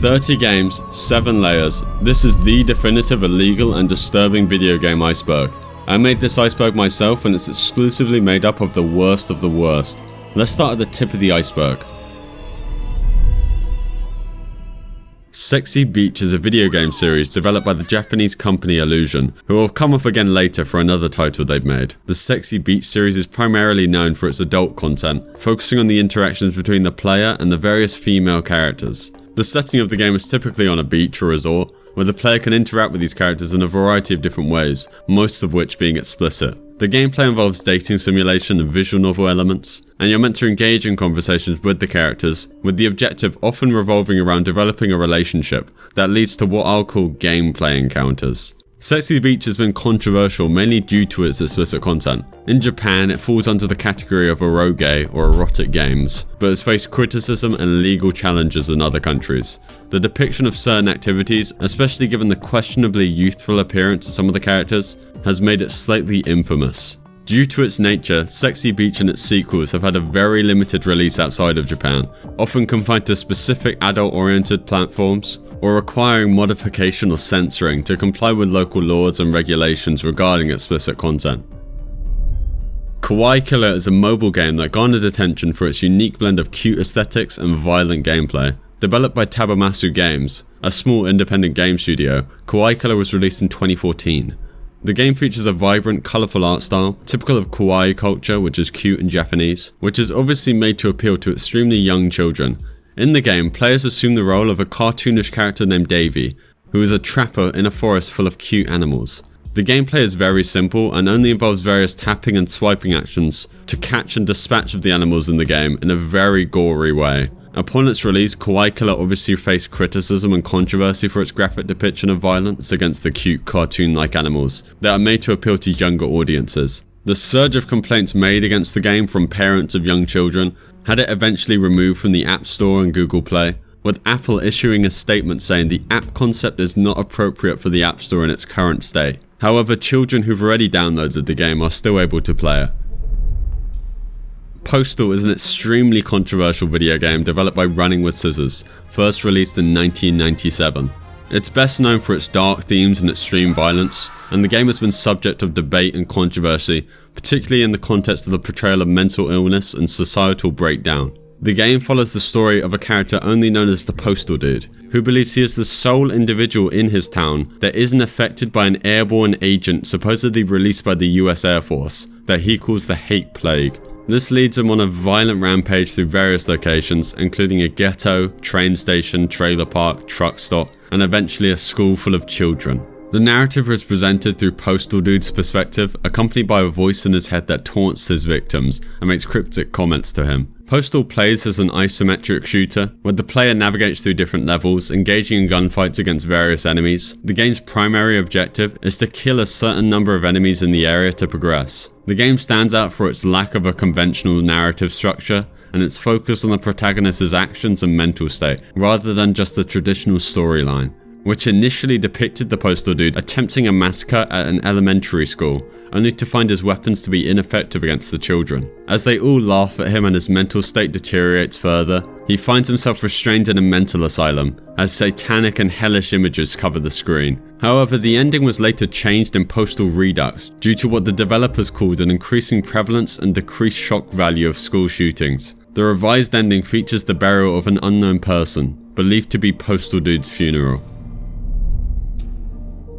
30 games, 7 layers, this is the definitive illegal and disturbing video game iceberg. I made this iceberg myself and it's exclusively made up of the worst of the worst. Let's start at the tip of the iceberg. Sexy Beach is a video game series developed by the Japanese company Illusion, who will come up again later for another title they've made. The Sexy Beach series is primarily known for its adult content, focusing on the interactions between the player and the various female characters. The setting of the game is typically on a beach or resort, where the player can interact with these characters in a variety of different ways, most of which being explicit. The gameplay involves dating simulation and visual novel elements, and you're meant to engage in conversations with the characters, with the objective often revolving around developing a relationship that leads to what I'll call gameplay encounters. Sexy Beach has been controversial mainly due to its explicit content. In Japan, it falls under the category of eroge or erotic games, but has faced criticism and legal challenges in other countries. The depiction of certain activities, especially given the questionably youthful appearance of some of the characters, has made it slightly infamous. Due to its nature, Sexy Beach and its sequels have had a very limited release outside of Japan, often confined to specific adult-oriented platforms, or requiring modification or censoring to comply with local laws and regulations regarding explicit content. Kawaii Killer is a mobile game that garnered attention for its unique blend of cute aesthetics and violent gameplay. Developed by Tabamasu Games, a small independent game studio, Kawaii Killer was released in 2014. The game features a vibrant, colourful art style, typical of kawaii culture, which is cute in Japanese, which is obviously made to appeal to extremely young children. In the game, players assume the role of a cartoonish character named Davy, who is a trapper in a forest full of cute animals. The gameplay is very simple and only involves various tapping and swiping actions to catch and dispatch of the animals in the game in a very gory way. Upon its release, Kawaii Killer obviously faced criticism and controversy for its graphic depiction of violence against the cute cartoon-like animals that are made to appeal to younger audiences. The surge of complaints made against the game from parents of young children had it eventually removed from the App Store and Google Play, with Apple issuing a statement saying the app concept is not appropriate for the App Store in its current state. However, children who've already downloaded the game are still able to play it. Postal is an extremely controversial video game developed by Running with Scissors, first released in 1997. It's best known for its dark themes and extreme violence, and the game has been subject of debate and controversy, particularly in the context of the portrayal of mental illness and societal breakdown. The game follows the story of a character only known as the Postal Dude, who believes he is the sole individual in his town that isn't affected by an airborne agent supposedly released by the US Air Force, that he calls the Hate Plague. This leads him on a violent rampage through various locations, including a ghetto, train station, trailer park, truck stop, and eventually a school full of children. The narrative is presented through Postal Dude's perspective, accompanied by a voice in his head that taunts his victims and makes cryptic comments to him. Postal plays as an isometric shooter, where the player navigates through different levels, engaging in gunfights against various enemies. The game's primary objective is to kill a certain number of enemies in the area to progress. The game stands out for its lack of a conventional narrative structure, and its focus on the protagonist's actions and mental state, rather than just a traditional storyline, which initially depicted the Postal Dude attempting a massacre at an elementary school, only to find his weapons to be ineffective against the children. As they all laugh at him and his mental state deteriorates further, he finds himself restrained in a mental asylum, as satanic and hellish images cover the screen. However, the ending was later changed in Postal Redux due to what the developers called an increasing prevalence and decreased shock value of school shootings. The revised ending features the burial of an unknown person, believed to be Postal Dude's funeral.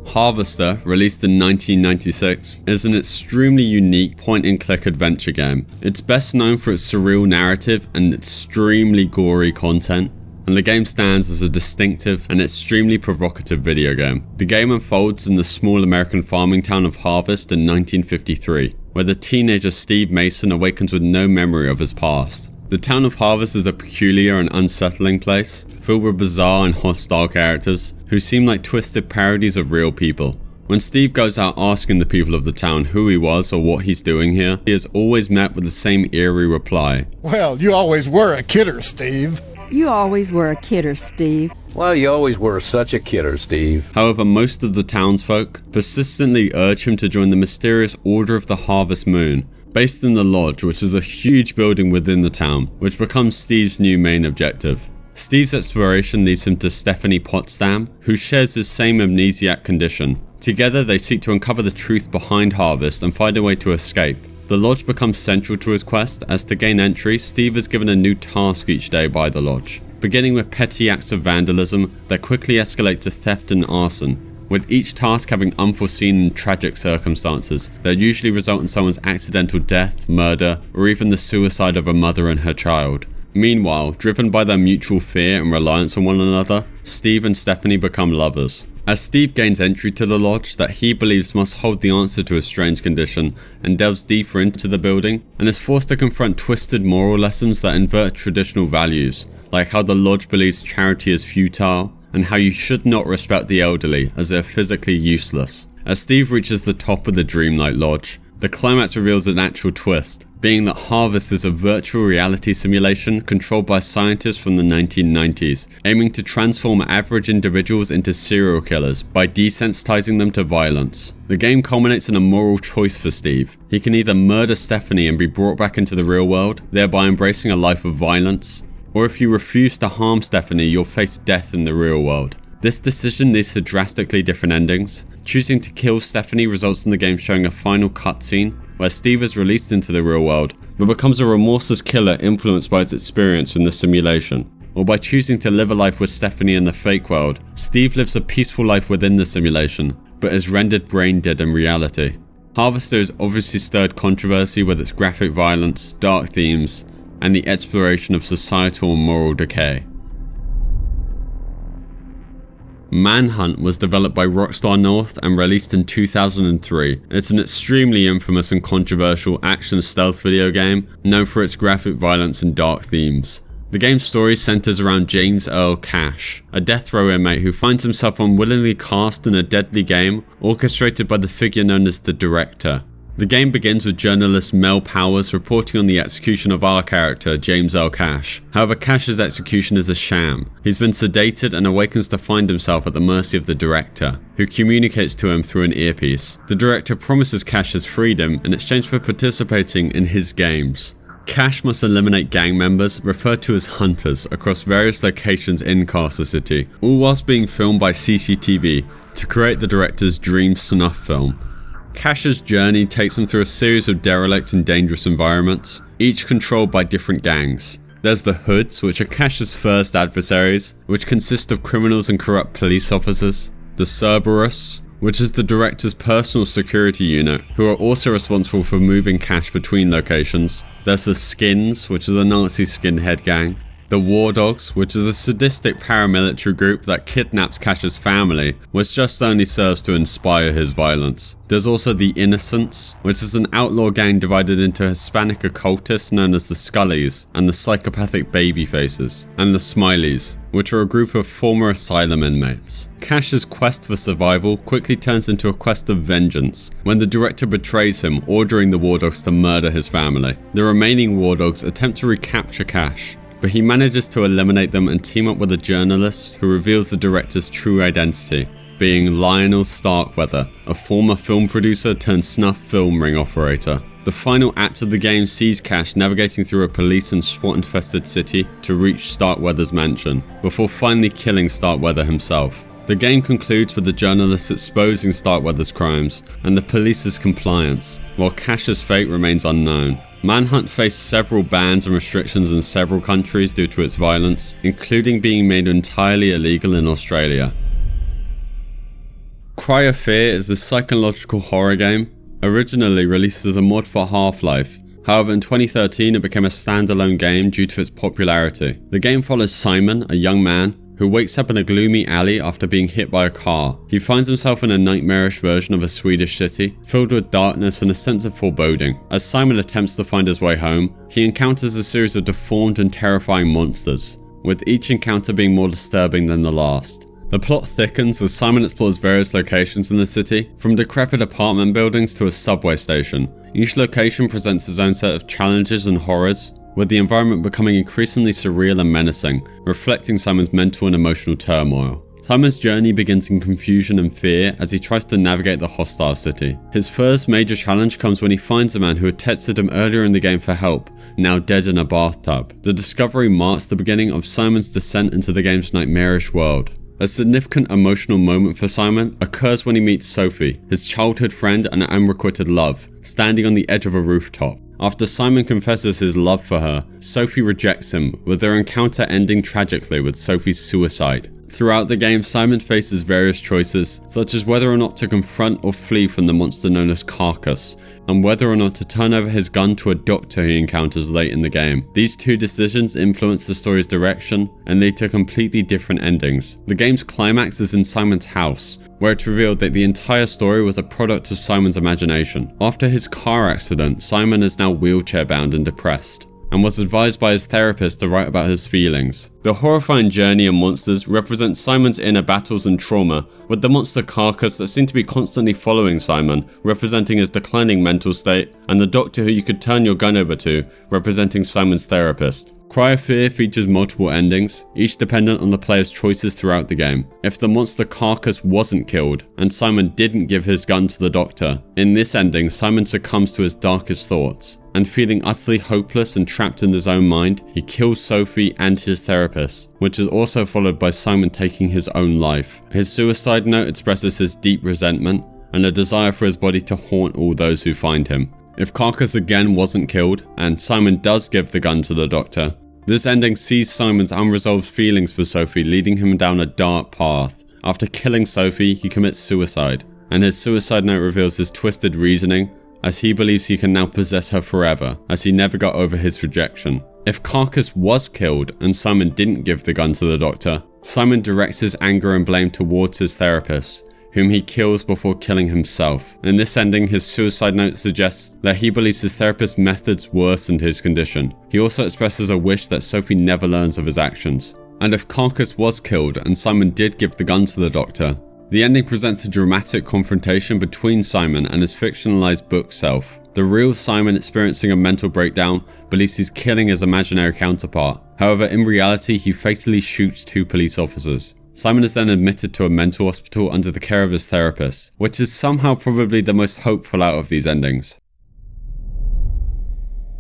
Harvester, released in 1996, is an extremely unique point-and-click adventure game. It's best known for its surreal narrative and extremely gory content, and the game stands as a distinctive and extremely provocative video game. The game unfolds in the small American farming town of Harvest in 1953, where the teenager Steve Mason awakens with no memory of his past. The town of Harvest is a peculiar and unsettling place, filled with bizarre and hostile characters who seem like twisted parodies of real people. When Steve goes out asking the people of the town who he was or what he's doing here, he is always met with the same eerie reply. Well, you always were a kidder, Steve. You always were a kidder, Steve. Well, you always were such a kidder, Steve. However, most of the townsfolk persistently urge him to join the mysterious Order of the Harvest Moon, based in the Lodge, which is a huge building within the town, which becomes Steve's new main objective. Steve's exploration leads him to Stephanie Potsdam, who shares his same amnesiac condition. Together they seek to uncover the truth behind Harvest and find a way to escape. The Lodge becomes central to his quest, as to gain entry, Steve is given a new task each day by the Lodge, beginning with petty acts of vandalism that quickly escalate to theft and arson, with each task having unforeseen and tragic circumstances that usually result in someone's accidental death, murder, or even the suicide of a mother and her child. Meanwhile, driven by their mutual fear and reliance on one another, Steve and Stephanie become lovers. As Steve gains entry to the Lodge that he believes must hold the answer to his strange condition and delves deeper into the building, and is forced to confront twisted moral lessons that invert traditional values, like how the Lodge believes charity is futile, and how you should not respect the elderly as they are physically useless. As Steve reaches the top of the Dreamlight Lodge, the climax reveals an actual twist, being that Harvest is a virtual reality simulation controlled by scientists from the 1990s, aiming to transform average individuals into serial killers by desensitizing them to violence. The game culminates in a moral choice for Steve. He can either murder Stephanie and be brought back into the real world, thereby embracing a life of violence, or if you refuse to harm Stephanie, you'll face death in the real world. This decision leads to drastically different endings. Choosing to kill Stephanie results in the game showing a final cutscene where Steve is released into the real world, but becomes a remorseless killer influenced by his experience in the simulation. Or by choosing to live a life with Stephanie in the fake world, Steve lives a peaceful life within the simulation, but is rendered brain dead in reality. Harvester has obviously stirred controversy with its graphic violence, dark themes, and the exploration of societal and moral decay. Manhunt was developed by Rockstar North and released in 2003. It's an extremely infamous and controversial action stealth video game known for its graphic violence and dark themes. The game's story centers around James Earl Cash, a death row inmate who finds himself unwillingly cast in a deadly game orchestrated by the figure known as the Director. The game begins with journalist Mel Powers reporting on the execution of our character, James L. Cash. However, Cash's execution is a sham. He's been sedated and awakens to find himself at the mercy of the Director, who communicates to him through an earpiece. The Director promises Cash his freedom in exchange for participating in his games. Cash must eliminate gang members, referred to as hunters, across various locations in Carcer City, all whilst being filmed by CCTV to create the Director's dream snuff film. Cash's journey takes him through a series of derelict and dangerous environments, each controlled by different gangs. There's the Hoods, which are Cash's first adversaries, which consist of criminals and corrupt police officers. The Cerberus, which is the Director's personal security unit, who are also responsible for moving Cash between locations. There's the Skins, which is a Nazi skinhead gang. The War Dogs, which is a sadistic paramilitary group that kidnaps Cash's family, which just only serves to inspire his violence. There's also the Innocents, which is an outlaw gang divided into Hispanic occultists known as the Scullies, and the psychopathic Babyfaces, and the Smileys, which are a group of former asylum inmates. Cash's quest for survival quickly turns into a quest of vengeance when the Director betrays him, ordering the War Dogs to murder his family. The remaining War Dogs attempt to recapture Cash, but he manages to eliminate them and team up with a journalist who reveals the Director's true identity, being Lionel Starkweather, a former film producer turned snuff film ring operator. The final act of the game sees Cash navigating through a police and SWAT-infested city to reach Starkweather's mansion, before finally killing Starkweather himself. The game concludes with the journalist exposing Starkweather's crimes and the police's compliance, while Cash's fate remains unknown. Manhunt faced several bans and restrictions in several countries due to its violence, including being made entirely illegal in Australia. Cry of Fear is a psychological horror game, originally released as a mod for Half-Life. However, in 2013 it became a standalone game due to its popularity. The game follows Simon, a young man, who wakes up in a gloomy alley after being hit by a car. He finds himself in a nightmarish version of a Swedish city, filled with darkness and a sense of foreboding. As Simon attempts to find his way home, he encounters a series of deformed and terrifying monsters, with each encounter being more disturbing than the last. The plot thickens as Simon explores various locations in the city, from decrepit apartment buildings to a subway station. Each location presents its own set of challenges and horrors, with the environment becoming increasingly surreal and menacing, reflecting Simon's mental and emotional turmoil. Simon's journey begins in confusion and fear as he tries to navigate the hostile city. His first major challenge comes when he finds a man who had texted him earlier in the game for help, now dead in a bathtub. The discovery marks the beginning of Simon's descent into the game's nightmarish world. A significant emotional moment for Simon occurs when he meets Sophie, his childhood friend and unrequited love, standing on the edge of a rooftop. After Simon confesses his love for her, Sophie rejects him, with their encounter ending tragically with Sophie's suicide. Throughout the game, Simon faces various choices, such as whether or not to confront or flee from the monster known as Carcass, and whether or not to turn over his gun to a doctor he encounters late in the game. These two decisions influence the story's direction and lead to completely different endings. The game's climax is in Simon's house, where it's revealed that the entire story was a product of Simon's imagination. After his car accident, Simon is now wheelchair-bound and depressed, and was advised by his therapist to write about his feelings. The horrifying journey and monsters represent Simon's inner battles and trauma, with the monster Carcass that seemed to be constantly following Simon, representing his declining mental state, and the doctor who you could turn your gun over to, representing Simon's therapist. Cry of Fear features multiple endings, each dependent on the player's choices throughout the game. If the monster Carcass wasn't killed, and Simon didn't give his gun to the doctor, in this ending Simon succumbs to his darkest thoughts, and feeling utterly hopeless and trapped in his own mind, he kills Sophie and his therapist, which is also followed by Simon taking his own life. His suicide note expresses his deep resentment, and a desire for his body to haunt all those who find him. If Carcass again wasn't killed, and Simon does give the gun to the doctor, this ending sees Simon's unresolved feelings for Sophie leading him down a dark path. After killing Sophie, he commits suicide, and his suicide note reveals his twisted reasoning, as he believes he can now possess her forever, as he never got over his rejection. If Carcass was killed and Simon didn't give the gun to the doctor, Simon directs his anger and blame towards his therapist, whom he kills before killing himself. In this ending, his suicide note suggests that he believes his therapist's methods worsened his condition. He also expresses a wish that Sophie never learns of his actions. And if Carcass was killed and Simon did give the gun to the doctor, the ending presents a dramatic confrontation between Simon and his fictionalized book self. The real Simon, experiencing a mental breakdown, believes he's killing his imaginary counterpart. However, in reality, he fatally shoots 2 police officers. Simon is then admitted to a mental hospital under the care of his therapist, which is somehow probably the most hopeful out of these endings.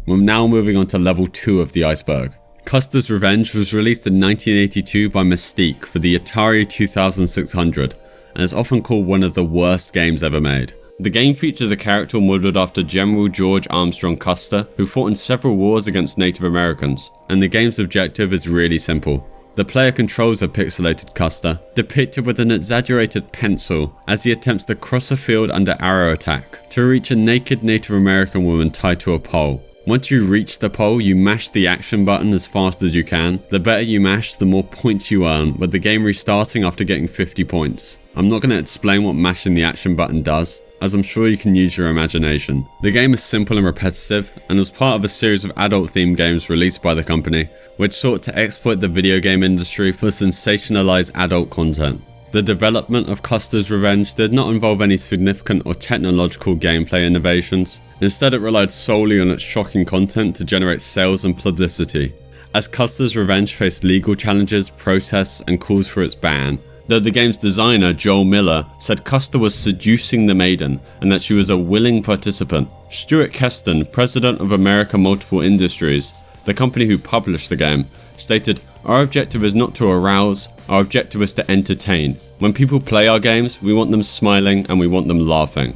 We're now moving on to level 2 of the iceberg. Custer's Revenge was released in 1982 by Mystique for the Atari 2600, and is often called one of the worst games ever made. The game features a character modeled after General George Armstrong Custer, who fought in several wars against Native Americans, and the game's objective is really simple. The player controls a pixelated Custer, depicted with an exaggerated pencil, as he attempts to cross a field under arrow attack to reach a naked Native American woman tied to a pole. Once you reach the pole, you mash the action button as fast as you can. The better you mash, the more points you earn, with the game restarting after getting 50 points. I'm not going to explain what mashing the action button does, as I'm sure you can use your imagination. The game is simple and repetitive, and was part of a series of adult-themed games released by the company, which sought to exploit the video game industry for sensationalized adult content. The development of Custer's Revenge did not involve any significant or technological gameplay innovations. Instead, it relied solely on its shocking content to generate sales and publicity. As Custer's Revenge faced legal challenges, protests, and calls for its ban, though the game's designer, Joel Miller, said Custer was seducing the maiden and that she was a willing participant. Stuart Keston, president of America Multiple Industries, the company who published the game, stated, "Our objective is not to arouse, our objective is to entertain. When people play our games, we want them smiling and we want them laughing."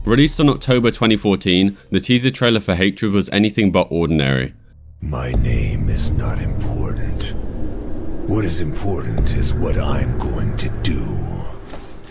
Released in October 2014, the teaser trailer for Hatred was anything but ordinary. My name is not important. What is important is what I'm going to do.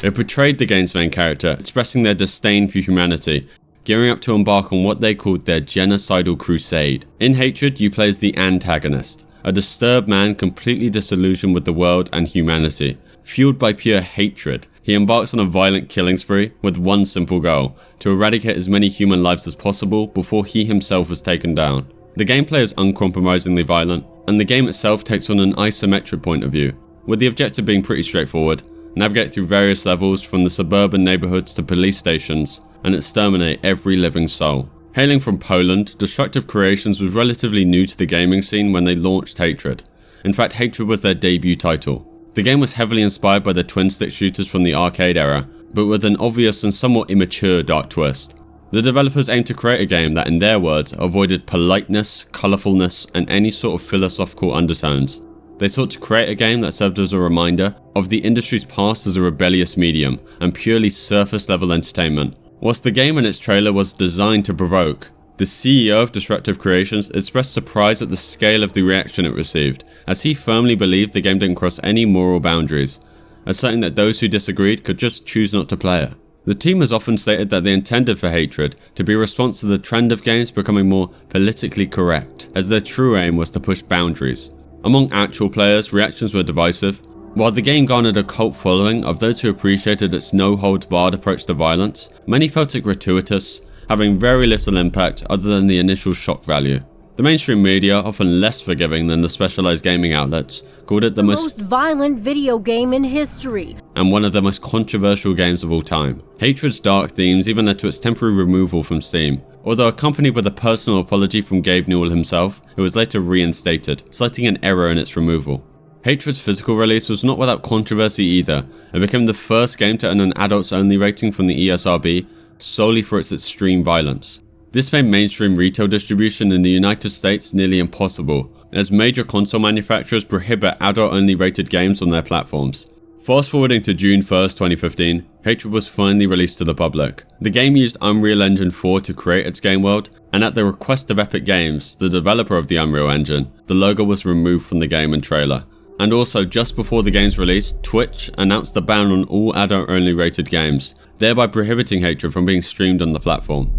It portrayed the game's main character, expressing their disdain for humanity, gearing up to embark on what they called their genocidal crusade. In Hatred, you play as the antagonist, a disturbed man completely disillusioned with the world and humanity. Fueled by pure hatred, he embarks on a violent killing spree with one simple goal: to eradicate as many human lives as possible before he himself was taken down. The gameplay is uncompromisingly violent, and the game itself takes on an isometric point of view, with the objective being pretty straightforward: navigate through various levels from the suburban neighborhoods to police stations, and exterminate every living soul. Hailing from Poland, Destructive Creations was relatively new to the gaming scene when they launched Hatred. In fact, Hatred was their debut title. The game was heavily inspired by the twin-stick shooters from the arcade era, but with an obvious and somewhat immature dark twist. The developers aimed to create a game that, in their words, avoided politeness, colourfulness, and any sort of philosophical undertones. They sought to create a game that served as a reminder of the industry's past as a rebellious medium and purely surface-level entertainment. Whilst the game and its trailer was designed to provoke, the CEO of Disruptive Creations expressed surprise at the scale of the reaction it received, as he firmly believed the game didn't cross any moral boundaries, asserting that those who disagreed could just choose not to play it. The team has often stated that they intended for Hatred to be a response to the trend of games becoming more politically correct, as their true aim was to push boundaries. Among actual players, reactions were divisive. While the game garnered a cult following of those who appreciated its no-holds-barred approach to violence, many felt it gratuitous, having very little impact other than the initial shock value. The mainstream media, often less forgiving than the specialized gaming outlets, called it the most violent video game in history and one of the most controversial games of all time. Hatred's dark themes even led to its temporary removal from Steam, although accompanied with a personal apology from Gabe Newell himself, it was later reinstated, citing an error in its removal. Hatred's physical release was not without controversy either. It became the first game to earn an adults-only rating from the ESRB solely for its extreme violence. This made mainstream retail distribution in the United States nearly impossible, as major console manufacturers prohibit adult-only rated games on their platforms. Fast forwarding to June 1st, 2015, Hatred was finally released to the public. The game used Unreal Engine 4 to create its game world, and at the request of Epic Games, the developer of the Unreal Engine, the logo was removed from the game and trailer. And also, just before the game's release, Twitch announced a ban on all adult-only rated games, thereby prohibiting Hatred from being streamed on the platform.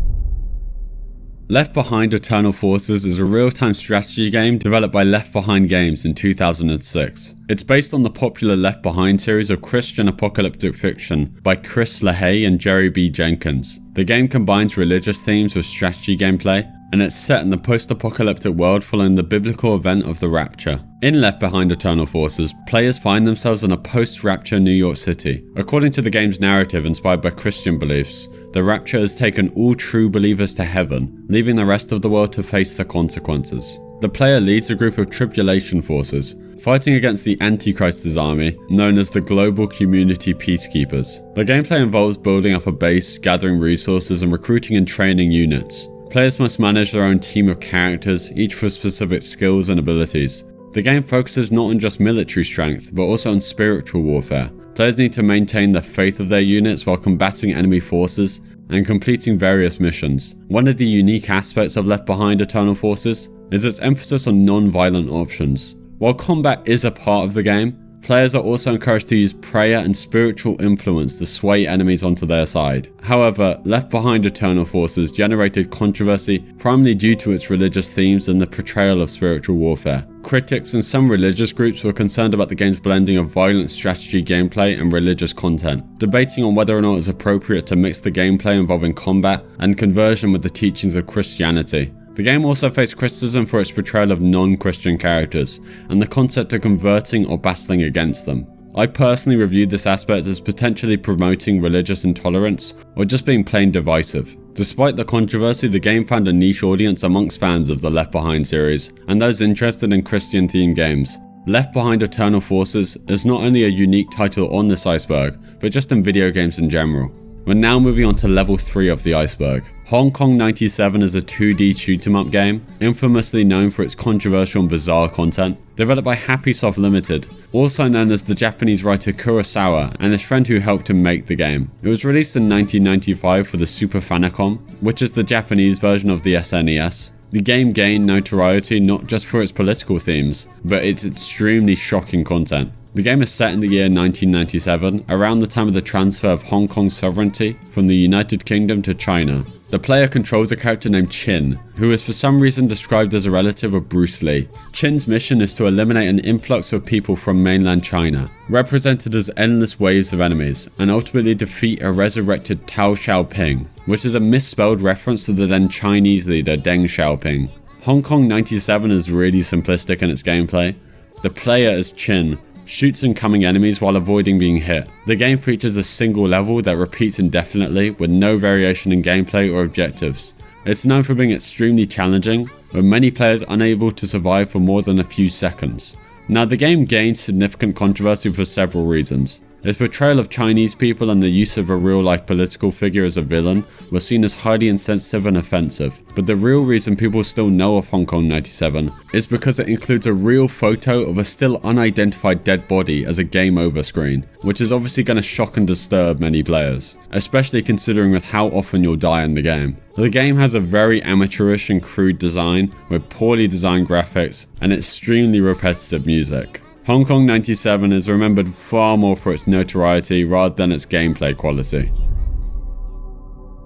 Left Behind Eternal Forces is a real-time strategy game developed by Left Behind Games in 2006. It's based on the popular Left Behind series of Christian apocalyptic fiction by Chris LaHaye and Jerry B. Jenkins. The game combines religious themes with strategy gameplay, and it's set in the post-apocalyptic world following the biblical event of the Rapture. In Left Behind Eternal Forces, players find themselves in a post-Rapture New York City. According to the game's narrative inspired by Christian beliefs, the Rapture has taken all true believers to heaven, leaving the rest of the world to face the consequences. The player leads a group of tribulation forces, fighting against the Antichrist's army, known as the Global Community Peacekeepers. The gameplay involves building up a base, gathering resources, and recruiting and training units. Players must manage their own team of characters, each with specific skills and abilities. The game focuses not on just military strength, but also on spiritual warfare. Players need to maintain the faith of their units while combating enemy forces and completing various missions. One of the unique aspects of Left Behind Eternal Forces is its emphasis on non-violent options. While combat is a part of the game, players are also encouraged to use prayer and spiritual influence to sway enemies onto their side. However, Left Behind Eternal Forces generated controversy primarily due to its religious themes and the portrayal of spiritual warfare. Critics and some religious groups were concerned about the game's blending of violent strategy gameplay and religious content, debating on whether or not it's appropriate to mix the gameplay involving combat and conversion with the teachings of Christianity. The game also faced criticism for its portrayal of non-Christian characters and the concept of converting or battling against them. I personally reviewed this aspect as potentially promoting religious intolerance or just being plain divisive. Despite the controversy, the game found a niche audience amongst fans of the Left Behind series and those interested in Christian-themed games. Left Behind Eternal Forces is not only a unique title on this iceberg, but just in video games in general. We're now moving on to level 3 of the iceberg. Hong Kong 97 is a 2D shoot-'em-up game, infamously known for its controversial and bizarre content, developed by Happy Soft Limited, also known as the Japanese writer Kurosawa and his friend who helped him make the game. It was released in 1995 for the Super Famicom, which is the Japanese version of the SNES. The game gained notoriety not just for its political themes, but its extremely shocking content. The game is set in the year 1997, around the time of the transfer of Hong Kong's sovereignty from the United Kingdom to China. The player controls a character named Chin, who is for some reason described as a relative of Bruce Lee. Chin's mission is to eliminate an influx of people from mainland China, represented as endless waves of enemies, and ultimately defeat a resurrected Tao Xiaoping, which is a misspelled reference to the then Chinese leader Deng Xiaoping. Hong Kong 97 is really simplistic in its gameplay. The player as Chin shoots incoming enemies while avoiding being hit. The game features a single level that repeats indefinitely with no variation in gameplay or objectives. It's known for being extremely challenging, with many players unable to survive for more than a few seconds. Now, the game gained significant controversy for several reasons. Its portrayal of Chinese people and the use of a real-life political figure as a villain were seen as highly insensitive and offensive, but the real reason people still know of Hong Kong 97 is because it includes a real photo of a still unidentified dead body as a game over screen, which is obviously going to shock and disturb many players, especially considering with how often you'll die in the game. The game has a very amateurish and crude design with poorly designed graphics and extremely repetitive music. Hong Kong 97 is remembered far more for its notoriety rather than its gameplay quality.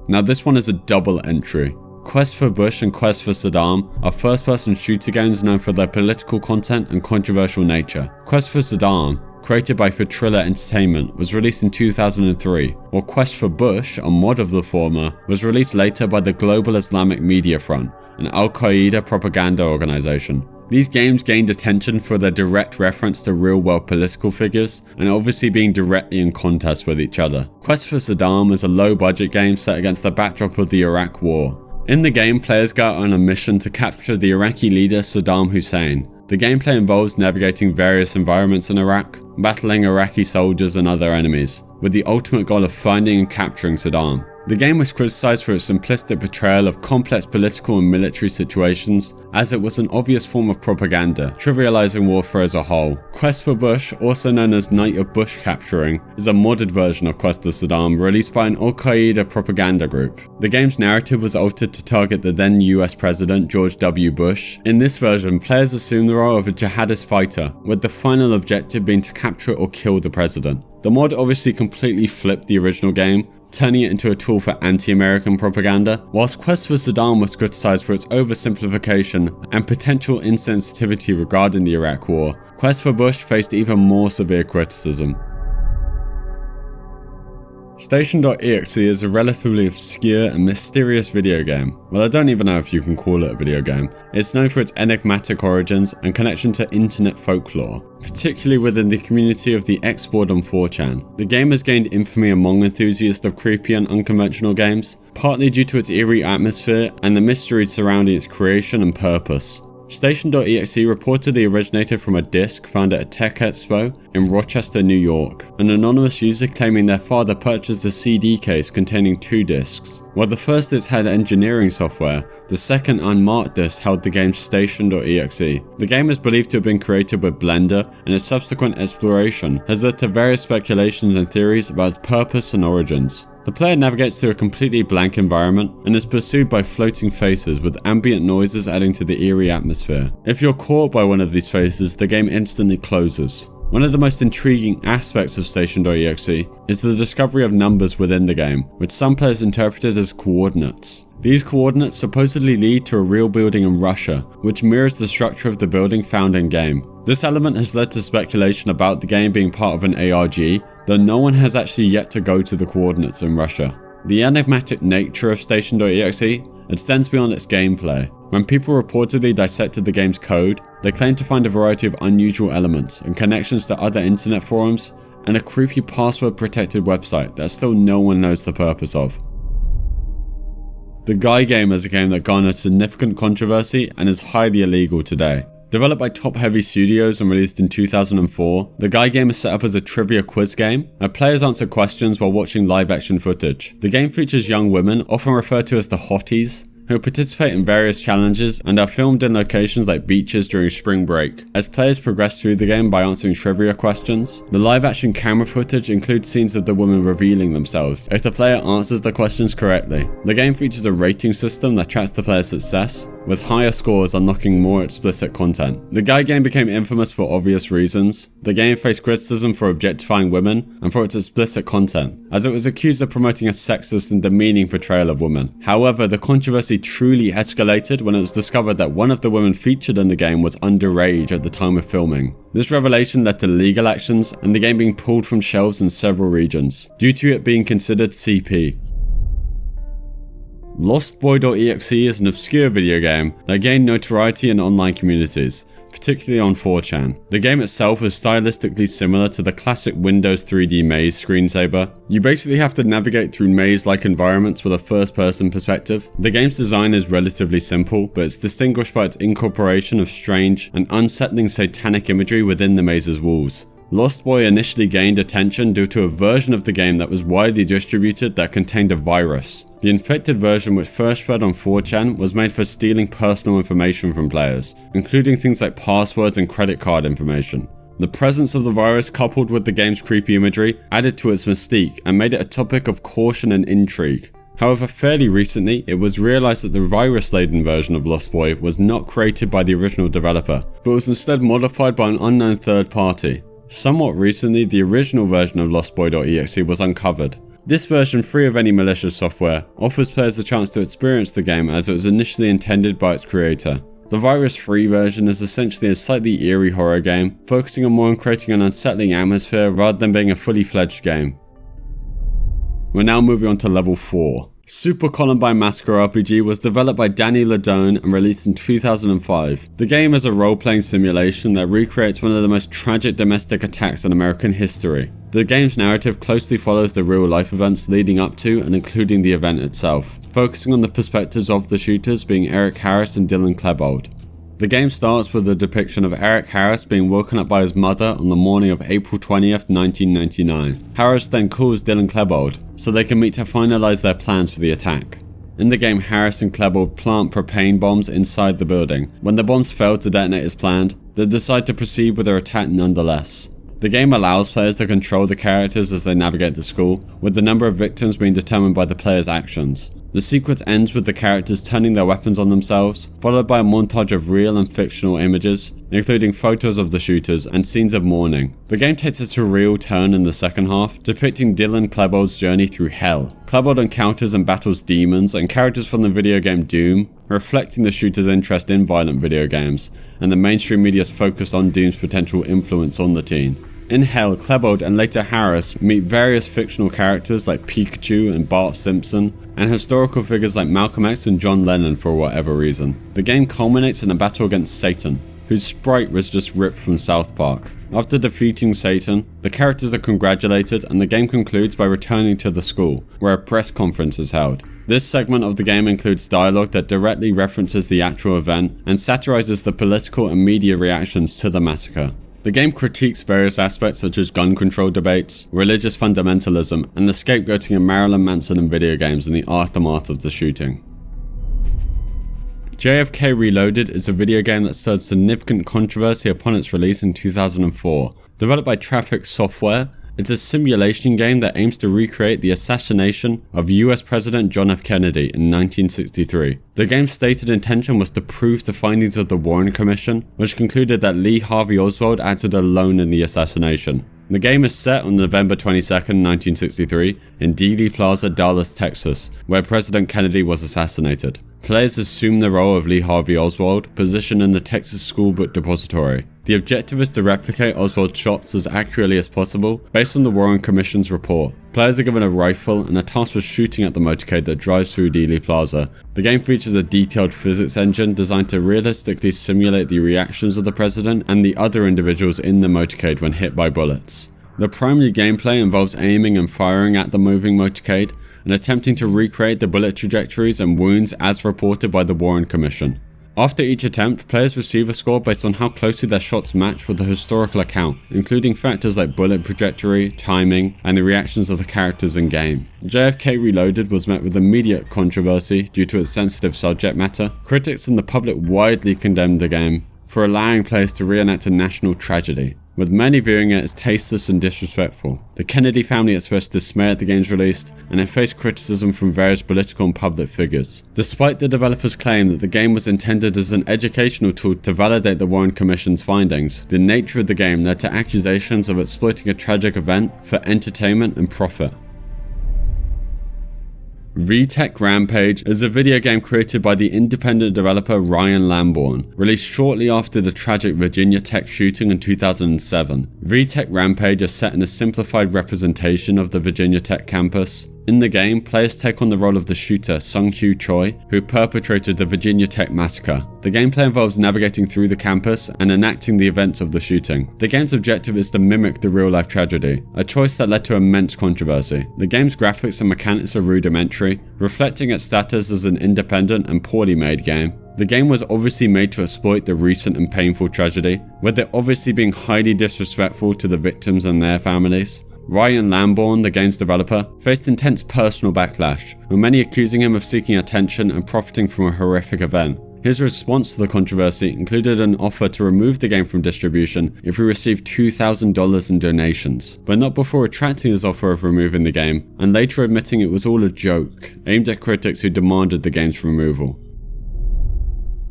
Now this one is a double entry. Quest for Bush and Quest for Saddam are first-person shooter games known for their political content and controversial nature. Quest for Saddam, created by Petrilla Entertainment, was released in 2003, while Quest for Bush, a mod of the former, was released later by the Global Islamic Media Front, an Al-Qaeda propaganda organization. These games gained attention for their direct reference to real-world political figures and obviously being directly in contest with each other. Quest for Saddam is a low-budget game set against the backdrop of the Iraq War. In the game, players go out on a mission to capture the Iraqi leader Saddam Hussein. The gameplay involves navigating various environments in Iraq, battling Iraqi soldiers and other enemies, with the ultimate goal of finding and capturing Saddam. The game was criticized for its simplistic portrayal of complex political and military situations, as it was an obvious form of propaganda, trivializing warfare as a whole. Quest for Bush, also known as Night of Bush Capturing, is a modded version of Quest for Saddam released by an Al-Qaeda propaganda group. The game's narrative was altered to target the then US President George W. Bush. In this version, players assume the role of a jihadist fighter, with the final objective being to capture or kill the president. The mod obviously completely flipped the original game, turning it into a tool for anti-American propaganda. Whilst Quest for Saddam was criticized for its oversimplification and potential insensitivity regarding the Iraq War, Quest for Bush faced even more severe criticism. Station.exe is a relatively obscure and mysterious video game. Well, I don't even know if you can call it a video game. It's known for its enigmatic origins and connection to internet folklore, particularly within the community of the X-board on 4chan. The game has gained infamy among enthusiasts of creepy and unconventional games, partly due to its eerie atmosphere and the mystery surrounding its creation and purpose. Station.exe reportedly originated from a disc found at a tech expo in Rochester, New York, an anonymous user claiming their father purchased a CD case containing 2 discs. While the first disc had engineering software, the second unmarked disc held the game Station.exe. The game is believed to have been created with Blender, and its subsequent exploration has led to various speculations and theories about its purpose and origins. The player navigates through a completely blank environment and is pursued by floating faces with ambient noises adding to the eerie atmosphere. If you're caught by one of these faces, the game instantly closes. One of the most intriguing aspects of Station.exe is the discovery of numbers within the game, which some players interpreted as coordinates. These coordinates supposedly lead to a real building in Russia, which mirrors the structure of the building found in-game. This element has led to speculation about the game being part of an ARG, though no one has actually yet to go to the coordinates in Russia. The enigmatic nature of Station.exe extends beyond its gameplay. When people reportedly dissected the game's code, they claimed to find a variety of unusual elements and connections to other internet forums, and a creepy password-protected website that still no one knows the purpose of. The Guy Game is a game that garnered significant controversy and is highly illegal today. Developed by Top Heavy Studios and released in 2004, the Guy Game is set up as a trivia quiz game, where players answer questions while watching live action footage. The game features young women, often referred to as the hotties, who participate in various challenges and are filmed in locations like beaches during spring break. As players progress through the game by answering trivia questions, the live action camera footage includes scenes of the women revealing themselves if the player answers the questions correctly. The game features a rating system that tracks the player's success, with higher scores unlocking more explicit content. The Guy Game became infamous for obvious reasons. The game faced criticism for objectifying women and for its explicit content, as it was accused of promoting a sexist and demeaning portrayal of women. However, the controversy truly escalated when it was discovered that one of the women featured in the game was underage at the time of filming. This revelation led to legal actions and the game being pulled from shelves in several regions, due to it being considered CP. Lostboy.exe is an obscure video game that gained notoriety in online communities, particularly on 4chan. The game itself is stylistically similar to the classic Windows 3D maze screensaver. You basically have to navigate through maze-like environments with a first-person perspective. The game's design is relatively simple, but it's distinguished by its incorporation of strange and unsettling satanic imagery within the maze's walls. Lost Boy initially gained attention due to a version of the game that was widely distributed that contained a virus. The infected version, which first spread on 4chan, was made for stealing personal information from players, including things like passwords and credit card information. The presence of the virus, coupled with the game's creepy imagery, added to its mystique and made it a topic of caution and intrigue. However, fairly recently, it was realized that the virus-laden version of Lost Boy was not created by the original developer, but was instead modified by an unknown third party. Somewhat recently, the original version of lostboy.exe was uncovered. This version, free of any malicious software, offers players a chance to experience the game as it was initially intended by its creator. The virus-free version is essentially a slightly eerie horror game, focusing more on creating an unsettling atmosphere rather than being a fully fledged game. We're now moving on to level 4. Super Columbine Massacre RPG was developed by Danny Ladone and released in 2005. The game is a role-playing simulation that recreates one of the most tragic domestic attacks in American history. The game's narrative closely follows the real-life events leading up to and including the event itself, focusing on the perspectives of the shooters being Eric Harris and Dylan Klebold. The game starts with a depiction of Eric Harris being woken up by his mother on the morning of April 20th, 1999. Harris then calls Dylan Klebold so they can meet to finalize their plans for the attack. In the game, Harris and Klebold plant propane bombs inside the building. When the bombs fail to detonate as planned, they decide to proceed with their attack nonetheless. The game allows players to control the characters as they navigate the school, with the number of victims being determined by the player's actions. The sequence ends with the characters turning their weapons on themselves, followed by a montage of real and fictional images, including photos of the shooters and scenes of mourning. The game takes a surreal turn in the second half, depicting Dylan Klebold's journey through hell. Klebold encounters and battles demons and characters from the video game Doom, reflecting the shooter's interest in violent video games, and the mainstream media's focus on Doom's potential influence on the teen. In Hell, Klebold and later Harris meet various fictional characters like Pikachu and Bart Simpson, and historical figures like Malcolm X and John Lennon for whatever reason. The game culminates in a battle against Satan, whose sprite was just ripped from South Park. After defeating Satan, the characters are congratulated and the game concludes by returning to the school, where a press conference is held. This segment of the game includes dialogue that directly references the actual event and satirizes the political and media reactions to the massacre. The game critiques various aspects such as gun control debates, religious fundamentalism, and the scapegoating of Marilyn Manson in video games in the aftermath of the shooting. JFK Reloaded is a video game that stirred significant controversy upon its release in 2004. Developed by Traffic Software, it's a simulation game that aims to recreate the assassination of US President John F. Kennedy in 1963. The game's stated intention was to prove the findings of the Warren Commission, which concluded that Lee Harvey Oswald acted alone in the assassination. The game is set on November 22nd, 1963, in Dealey Plaza, Dallas, Texas, where President Kennedy was assassinated. Players assume the role of Lee Harvey Oswald, positioned in the Texas School Book Depository. The objective is to replicate Oswald's shots as accurately as possible, based on the Warren Commission's report. Players are given a rifle and are tasked with shooting at the motorcade that drives through Dealey Plaza. The game features a detailed physics engine designed to realistically simulate the reactions of the president and the other individuals in the motorcade when hit by bullets. The primary gameplay involves aiming and firing at the moving motorcade, and attempting to recreate the bullet trajectories and wounds as reported by the Warren Commission. After each attempt, players receive a score based on how closely their shots match with the historical account, including factors like bullet trajectory, timing, and the reactions of the characters in game. JFK Reloaded was met with immediate controversy due to its sensitive subject matter. Critics and the public widely condemned the game for allowing players to reenact a national tragedy, with many viewing it as tasteless and disrespectful. The Kennedy family expressed dismay at the game's release, and it faced criticism from various political and public figures. Despite the developers' claim that the game was intended as an educational tool to validate the Warren Commission's findings, the nature of the game led to accusations of exploiting a tragic event for entertainment and profit. VTech Rampage is a video game created by the independent developer Ryan Lambourne, released shortly after the tragic Virginia Tech shooting in 2007. VTech Rampage is set in a simplified representation of the Virginia Tech campus. In the game, players take on the role of the shooter Sung-Hyu Choi, who perpetrated the Virginia Tech massacre. The gameplay involves navigating through the campus and enacting the events of the shooting. The game's objective is to mimic the real-life tragedy, a choice that led to immense controversy. The game's graphics and mechanics are rudimentary, reflecting its status as an independent and poorly made game. The game was obviously made to exploit the recent and painful tragedy, with it obviously being highly disrespectful to the victims and their families. Ryan Lambourne, the game's developer, faced intense personal backlash, with many accusing him of seeking attention and profiting from a horrific event. His response to the controversy included an offer to remove the game from distribution if he received $2,000 in donations, but not before retracting his offer of removing the game, and later admitting it was all a joke, aimed at critics who demanded the game's removal.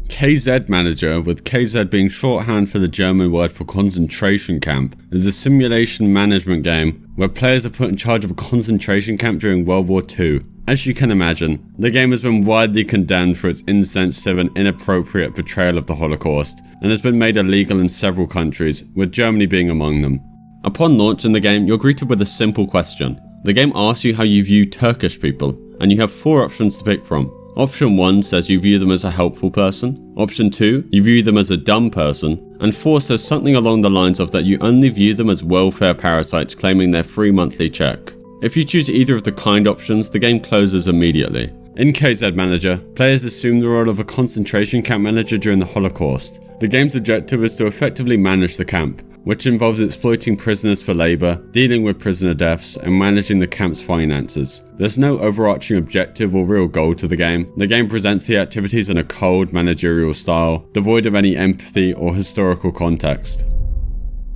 KZ Manager, with KZ being shorthand for the German word for concentration camp, is a simulation management game where players are put in charge of a concentration camp during World War II. As you can imagine, the game has been widely condemned for its insensitive and inappropriate portrayal of the Holocaust, and has been made illegal in several countries, with Germany being among them. Upon launch in the game, you're greeted with a simple question. The game asks you how you view Turkish people, and you have 4 options to pick from. Option 1 says you view them as a helpful person, option 2, you view them as a dumb person, and 4 says something along the lines of that you only view them as welfare parasites claiming their free monthly check. If you choose either of the kind options, the game closes immediately. In KZ Manager, players assume the role of a concentration camp manager during the Holocaust. The game's objective is to effectively manage the camp, which involves exploiting prisoners for labour, dealing with prisoner deaths, and managing the camp's finances. There's no overarching objective or real goal to the game. The game presents the activities in a cold, managerial style, devoid of any empathy or historical context.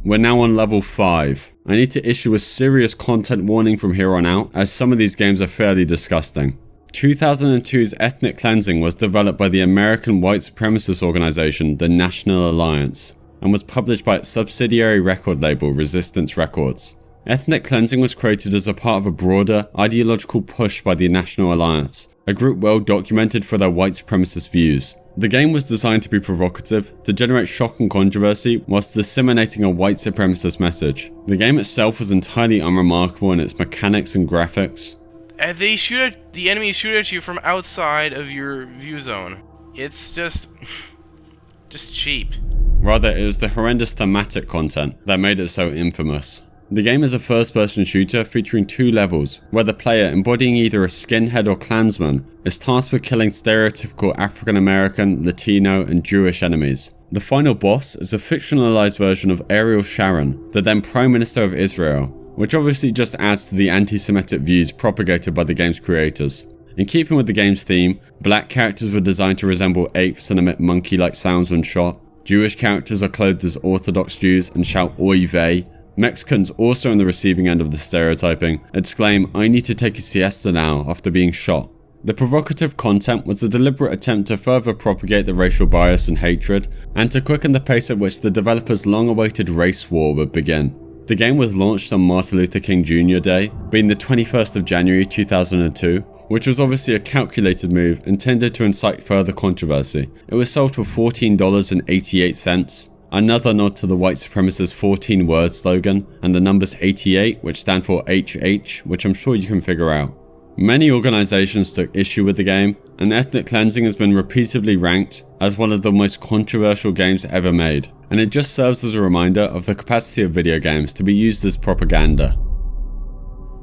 We're now on level 5. I need to issue a serious content warning from here on out, as some of these games are fairly disgusting. 2002's Ethnic Cleansing was developed by the American white supremacist organisation, the National Alliance, and was published by its subsidiary record label, Resistance Records. Ethnic Cleansing was created as a part of a broader, ideological push by the National Alliance, a group well documented for their white supremacist views. The game was designed to be provocative, to generate shock and controversy, whilst disseminating a white supremacist message. The game itself was entirely unremarkable in its mechanics and graphics. The enemies shoot at you from outside of your view zone. It's just cheap. Rather, it was the horrendous thematic content that made it so infamous. The game is a first-person shooter featuring 2 levels, where the player, embodying either a skinhead or Klansman, is tasked with killing stereotypical African American, Latino, and Jewish enemies. The final boss is a fictionalized version of Ariel Sharon, the then Prime Minister of Israel, which obviously just adds to the anti-Semitic views propagated by the game's creators. In keeping with the game's theme, black characters were designed to resemble apes and emit monkey-like sounds when shot. Jewish characters are clothed as Orthodox Jews and shout "Oy vey." Mexicans, also on the receiving end of the stereotyping, exclaim "I need to take a siesta now" after being shot. The provocative content was a deliberate attempt to further propagate the racial bias and hatred, and to quicken the pace at which the developers' long-awaited race war would begin. The game was launched on Martin Luther King Jr. Day, being the 21st of January 2002, which was obviously a calculated move intended to incite further controversy. It was sold for $14.88, another nod to the white supremacist 14-word slogan, and the numbers 88, which stand for HH, which I'm sure you can figure out. Many organisations took issue with the game, and Ethnic Cleansing has been repeatedly ranked as one of the most controversial games ever made, and it just serves as a reminder of the capacity of video games to be used as propaganda.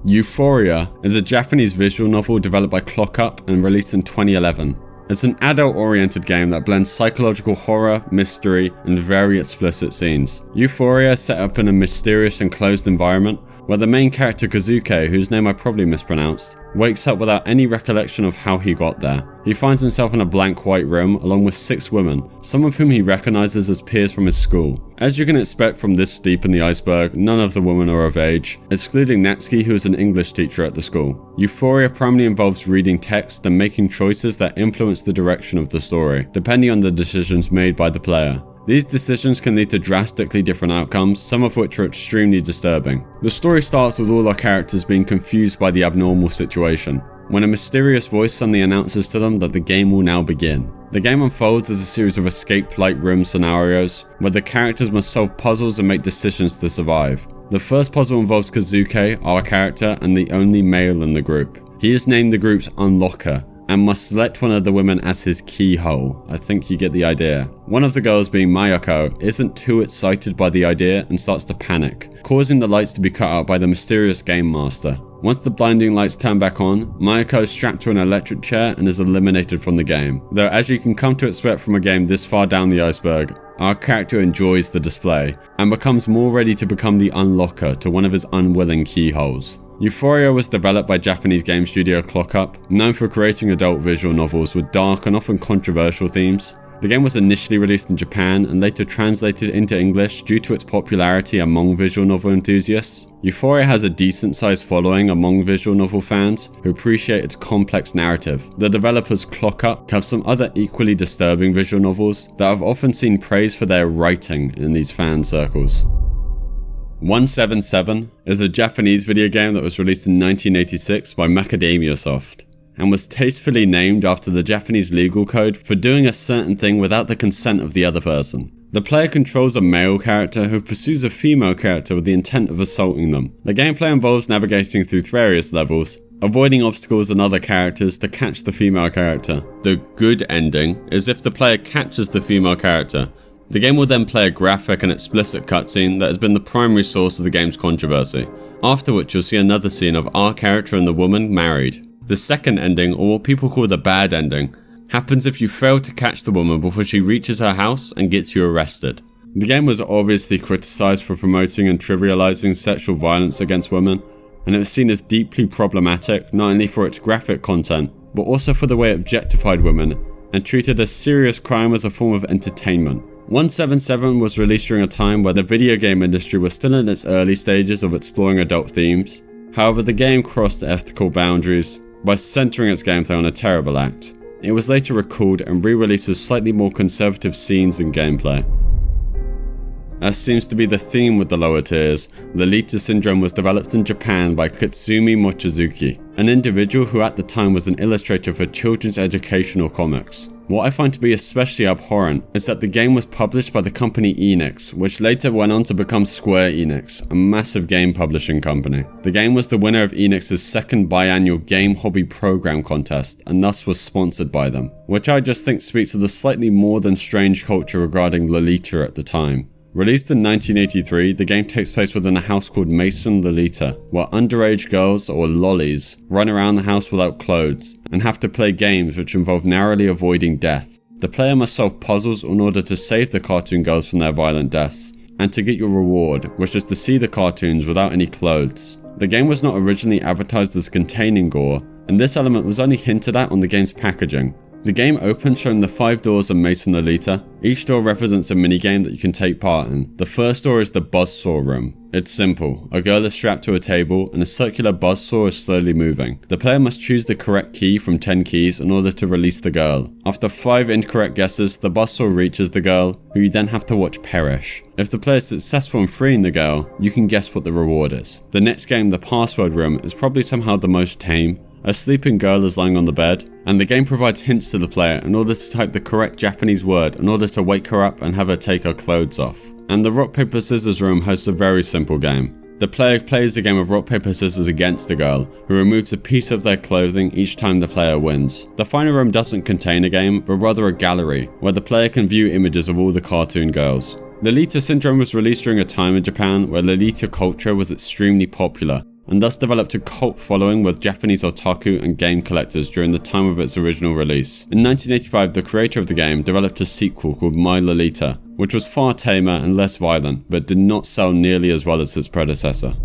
Euphoria is a Japanese visual novel developed by Clock Up and released in 2011. It's an adult-oriented game that blends psychological horror, mystery, and very explicit scenes. Euphoria is set up in a mysterious enclosed environment where the main character Kazuke, whose name I probably mispronounced, wakes up without any recollection of how he got there. He finds himself in a blank white room along with 6 women, some of whom he recognises as peers from his school. As you can expect from this deep in the iceberg, none of the women are of age, excluding Natsuki, who is an English teacher at the school. Euphoria primarily involves reading text and making choices that influence the direction of the story, depending on the decisions made by the player. These decisions can lead to drastically different outcomes, some of which are extremely disturbing. The story starts with all our characters being confused by the abnormal situation, when a mysterious voice suddenly announces to them that the game will now begin. The game unfolds as a series of escape-like room scenarios, where the characters must solve puzzles and make decisions to survive. The first puzzle involves Kazuke, our character, and the only male in the group. He is named the group's unlocker and must select one of the women as his keyhole. I think you get the idea. One of the girls, being Mayako, isn't too excited by the idea and starts to panic, causing the lights to be cut out by the mysterious game master. Once the blinding lights turn back on, Mayako is strapped to an electric chair and is eliminated from the game. Though as you can come to expect from a game this far down the iceberg, our character enjoys the display and becomes more ready to become the unlocker to one of his unwilling keyholes. Euphoria was developed by Japanese game studio ClockUp, known for creating adult visual novels with dark and often controversial themes. The game was initially released in Japan and later translated into English due to its popularity among visual novel enthusiasts. Euphoria has a decent sized following among visual novel fans who appreciate its complex narrative. The developers ClockUp have some other equally disturbing visual novels that have often seen praise for their writing in these fan circles. 177 is a Japanese video game that was released in 1986 by Macadamia Soft, and was tastefully named after the Japanese legal code for doing a certain thing without the consent of the other person. The player controls a male character who pursues a female character with the intent of assaulting them. The gameplay involves navigating through various levels, avoiding obstacles and other characters to catch the female character. The good ending is if the player catches the female character. The game will then play a graphic and explicit cutscene that has been the primary source of the game's controversy, after which you'll see another scene of our character and the woman married. The second ending, or what people call the bad ending, happens if you fail to catch the woman before she reaches her house and gets you arrested. The game was obviously criticised for promoting and trivialising sexual violence against women, and it was seen as deeply problematic not only for its graphic content, but also for the way it objectified women and treated a serious crime as a form of entertainment. 177 was released during a time where the video game industry was still in its early stages of exploring adult themes. However, the game crossed the ethical boundaries by centering its gameplay on a terrible act. It was later recalled and re-released with slightly more conservative scenes and gameplay. As seems to be the theme with the lower tiers, Lolita Syndrome was developed in Japan by Katsumi Mochizuki, an individual who at the time was an illustrator for children's educational comics. What I find to be especially abhorrent is that the game was published by the company Enix, which later went on to become Square Enix, a massive game publishing company. The game was the winner of Enix's second biannual Game Hobby Program contest, and thus was sponsored by them, which I just think speaks to the slightly more than strange culture regarding Lolita at the time. Released in 1983, the game takes place within a house called Mason Lolita, where underage girls, or lollies, run around the house without clothes, and have to play games which involve narrowly avoiding death. The player must solve puzzles in order to save the cartoon girls from their violent deaths, and to get your reward, which is to see the cartoons without any clothes. The game was not originally advertised as containing gore, and this element was only hinted at on the game's packaging. The game opens showing the 5 doors of Mason Lolita. Each door represents a minigame that you can take part in. The first door is the buzzsaw room. It's simple. A girl is strapped to a table and a circular buzzsaw is slowly moving. The player must choose the correct key from 10 keys in order to release the girl. After 5 incorrect guesses, the buzzsaw reaches the girl, who you then have to watch perish. If the player is successful in freeing the girl, you can guess what the reward is. The next game, the password room, is probably somehow the most tame. A sleeping girl is lying on the bed, and the game provides hints to the player in order to type the correct Japanese word in order to wake her up and have her take her clothes off. And the rock paper scissors room hosts a very simple game. The player plays a game of rock paper scissors against the girl, who removes a piece of their clothing each time the player wins. The final room doesn't contain a game, but rather a gallery, where the player can view images of all the cartoon girls. Lolita Syndrome was released during a time in Japan where Lolita culture was extremely popular, and thus developed a cult following with Japanese otaku and game collectors during the time of its original release. In 1985, the creator of the game developed a sequel called My Lolita, which was far tamer and less violent, but did not sell nearly as well as its predecessor.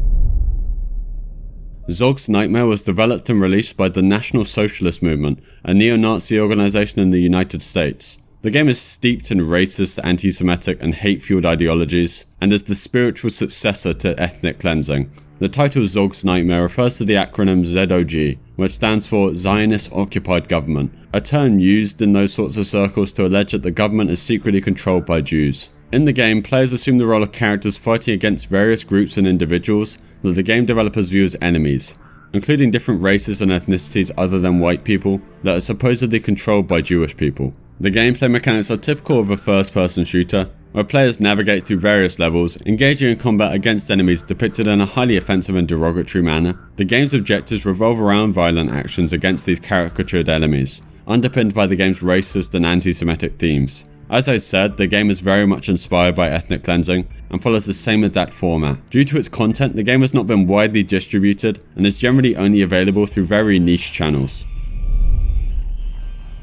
Zog's Nightmare was developed and released by the National Socialist Movement, a neo-Nazi organization in the United States. The game is steeped in racist, anti-Semitic and hate-fueled ideologies, and is the spiritual successor to ethnic cleansing. The title Zog's Nightmare refers to the acronym ZOG, which stands for Zionist Occupied Government, a term used in those sorts of circles to allege that the government is secretly controlled by Jews. In the game, players assume the role of characters fighting against various groups and individuals that the game developers view as enemies, including different races and ethnicities other than white people that are supposedly controlled by Jewish people. The gameplay mechanics are typical of a first-person shooter, where players navigate through various levels, engaging in combat against enemies depicted in a highly offensive and derogatory manner. The game's objectives revolve around violent actions against these caricatured enemies, underpinned by the game's racist and anti-Semitic themes. As I said, the game is very much inspired by ethnic cleansing and follows the same exact format. Due to its content, the game has not been widely distributed and is generally only available through very niche channels.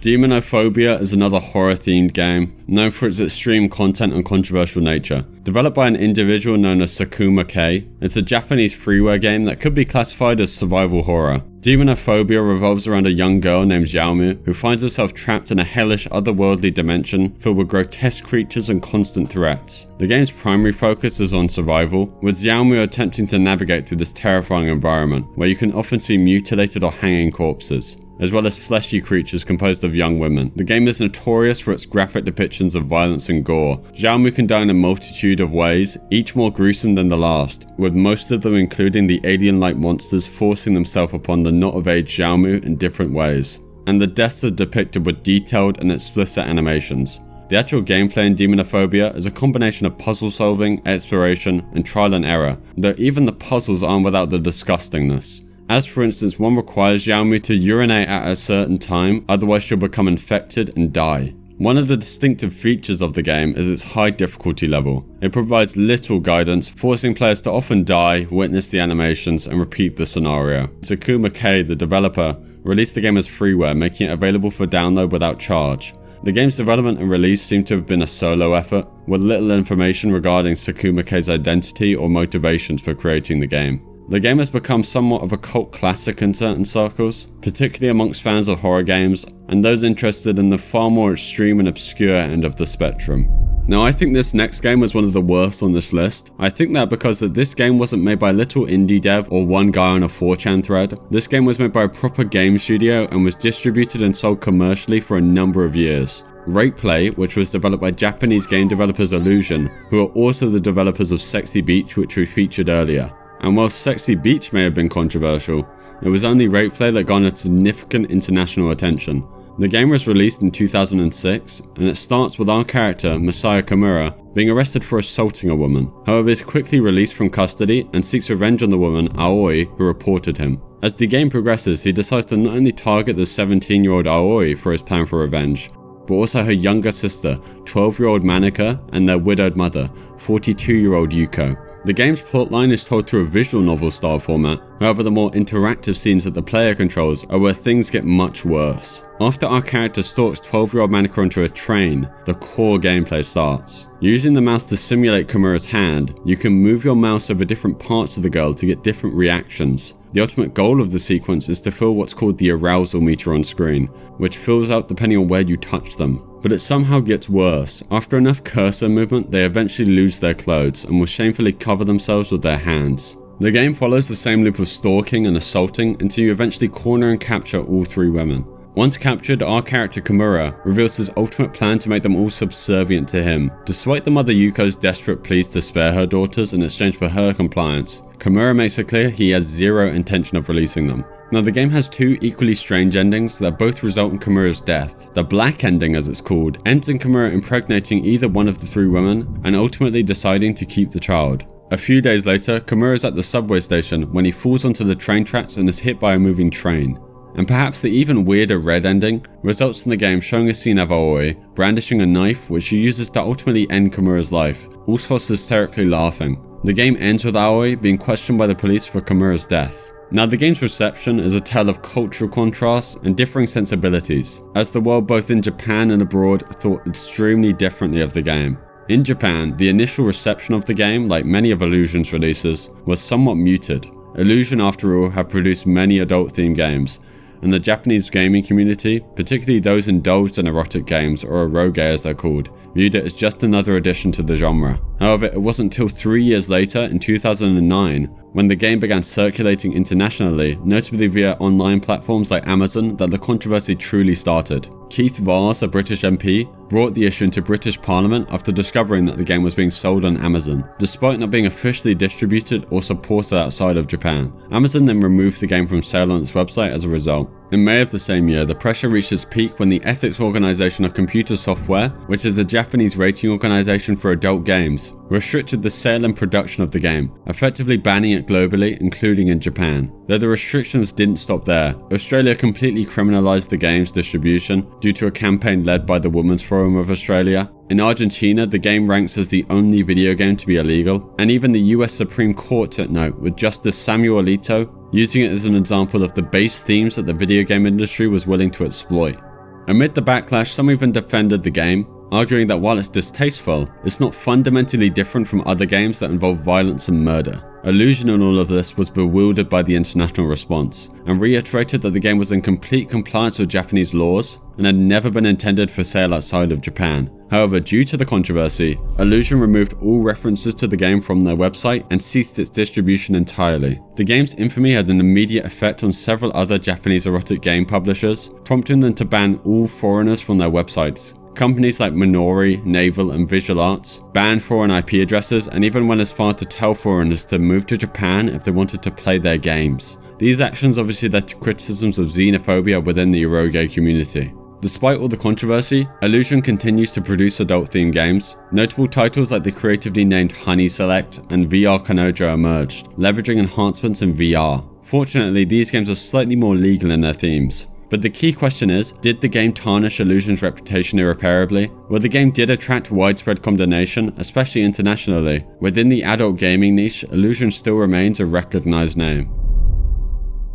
Demonophobia is another horror-themed game, known for its extreme content and controversial nature. Developed by an individual known as Sakuma K, it's a Japanese freeware game that could be classified as survival horror. Demonophobia revolves around a young girl named Xiaomu who finds herself trapped in a hellish otherworldly dimension filled with grotesque creatures and constant threats. The game's primary focus is on survival, with Xiaomu attempting to navigate through this terrifying environment, where you can often see mutilated or hanging corpses, as well as fleshy creatures composed of young women. The game is notorious for its graphic depictions of violence and gore. Xiaomu can die in a multitude of ways, each more gruesome than the last, with most of them including the alien-like monsters forcing themselves upon the not-of-age Xiaomu in different ways. And the deaths are depicted with detailed and explicit animations. The actual gameplay in Demonophobia is a combination of puzzle solving, exploration, and trial and error, though even the puzzles aren't without the disgustingness. As for instance, one requires Xiaomu to urinate at a certain time, otherwise she'll become infected and die. One of the distinctive features of the game is its high difficulty level. It provides little guidance, forcing players to often die, witness the animations, and repeat the scenario. Sakuma K, the developer, released the game as freeware, making it available for download without charge. The game's development and release seem to have been a solo effort, with little information regarding Sakuma K's identity or motivations for creating the game. The game has become somewhat of a cult classic in certain circles, particularly amongst fans of horror games and those interested in the far more extreme and obscure end of the spectrum. Now, I think this next game was one of the worst on this list. I think that because this game wasn't made by a little indie dev or one guy on a 4chan thread. This game was made by a proper game studio and was distributed and sold commercially for a number of years. Rate Play, which was developed by Japanese game developers Illusion, who are also the developers of Sexy Beach, which we featured earlier. And while Sexy Beach may have been controversial, it was only Rate Play that garnered significant international attention. The game was released in 2006, and it starts with our character, Masaya Kimura, being arrested for assaulting a woman. However, he is quickly released from custody and seeks revenge on the woman, Aoi, who reported him. As the game progresses, he decides to not only target the 17-year-old Aoi for his plan for revenge, but also her younger sister, 12-year-old Manika, and their widowed mother, 42-year-old Yuko. The game's plotline is told through a visual novel style format, however the more interactive scenes that the player controls are where things get much worse. After our character stalks 12-year-old Manika onto a train, the core gameplay starts. Using the mouse to simulate Kimura's hand, you can move your mouse over different parts of the girl to get different reactions. The ultimate goal of the sequence is to fill what's called the arousal meter on screen, which fills out depending on where you touch them. But it somehow gets worse. After enough cursor movement, they eventually lose their clothes and will shamefully cover themselves with their hands. The game follows the same loop of stalking and assaulting until you eventually corner and capture all three women. Once captured, our character Kimura reveals his ultimate plan to make them all subservient to him. Despite the mother Yuko's desperate pleas to spare her daughters in exchange for her compliance, Kimura makes it clear he has zero intention of releasing them. Now, the game has two equally strange endings that both result in Kimura's death. The black ending, as it's called, ends in Kimura impregnating either one of the three women and ultimately deciding to keep the child. A few days later, Kimura is at the subway station when he falls onto the train tracks and is hit by a moving train. And perhaps the even weirder red ending results in the game showing a scene of Aoi brandishing a knife which she uses to ultimately end Kimura's life, also hysterically laughing. The game ends with Aoi being questioned by the police for Kimura's death. Now, the game's reception is a tale of cultural contrasts and differing sensibilities, as the world both in Japan and abroad thought extremely differently of the game. In Japan, the initial reception of the game, like many of Illusion's releases, was somewhat muted. Illusion, after all, have produced many adult-themed games, and the Japanese gaming community, particularly those indulged in erotic games, or eroge as they're called, viewed it as just another addition to the genre. However, it wasn't until 3 years later, in 2009, when the game began circulating internationally, notably via online platforms like Amazon, that the controversy truly started. Keith Vars, a British MP, brought the issue into British Parliament after discovering that the game was being sold on Amazon, despite not being officially distributed or supported outside of Japan. Amazon then removed the game from sale on its website as a result. In May of the same year, the pressure reached its peak when the Ethics Organization of Computer Software, which is the Japanese rating organization for adult games, restricted the sale and production of the game, effectively banning it globally, including in Japan. Though the restrictions didn't stop there, Australia completely criminalized the game's distribution due to a campaign led by the Women's Forum of Australia. In Argentina, the game ranks as the only video game to be illegal, and even the US Supreme Court took note, with Justice Samuel Alito using it as an example of the base themes that the video game industry was willing to exploit. Amid the backlash, some even defended the game, arguing that while it's distasteful, it's not fundamentally different from other games that involve violence and murder. Illusion in all of this was bewildered by the international response, and reiterated that the game was in complete compliance with Japanese laws, and had never been intended for sale outside of Japan. However, due to the controversy, Illusion removed all references to the game from their website and ceased its distribution entirely. The game's infamy had an immediate effect on several other Japanese erotic game publishers, prompting them to ban all foreigners from their websites. Companies like Minori, Naval, and Visual Arts banned foreign IP addresses and even went as far to tell foreigners to move to Japan if they wanted to play their games. These actions obviously led to criticisms of xenophobia within the eroge community. Despite all the controversy, Illusion continues to produce adult-themed games. Notable titles like the creatively named Honey Select and VR Kanojo emerged, leveraging enhancements in VR. Fortunately, these games are slightly more legal in their themes. But the key question is, did the game tarnish Illusion's reputation irreparably? Well, the game did attract widespread condemnation, especially internationally. Within the adult gaming niche, Illusion still remains a recognized name.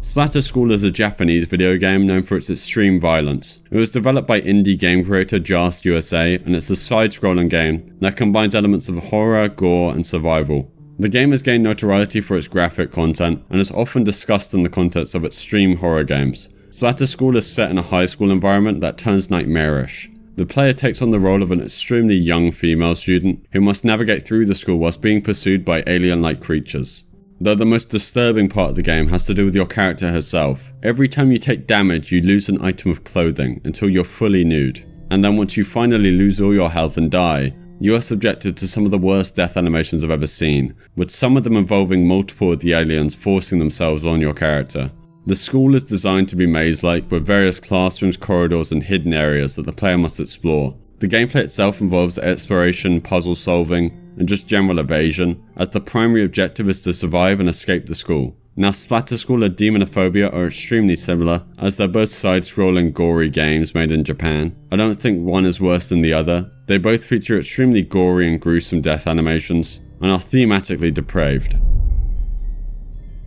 Splatter School is a Japanese video game known for its extreme violence. It was developed by indie game creator Just USA, and it's a side-scrolling game that combines elements of horror, gore, and survival. The game has gained notoriety for its graphic content, and is often discussed in the context of extreme horror games. Splatter School is set in a high school environment that turns nightmarish. The player takes on the role of an extremely young female student who must navigate through the school whilst being pursued by alien-like creatures. Though the most disturbing part of the game has to do with your character herself. Every time you take damage, you lose an item of clothing until you're fully nude. And then once you finally lose all your health and die, you are subjected to some of the worst death animations I've ever seen, with some of them involving multiple of the aliens forcing themselves on your character. The school is designed to be maze-like, with various classrooms, corridors, and hidden areas that the player must explore. The gameplay itself involves exploration, puzzle solving, and just general evasion, as the primary objective is to survive and escape the school. Now, Splatter School and Demonophobia are extremely similar, as they're both side-scrolling gory games made in Japan. I don't think one is worse than the other. They both feature extremely gory and gruesome death animations, and are thematically depraved.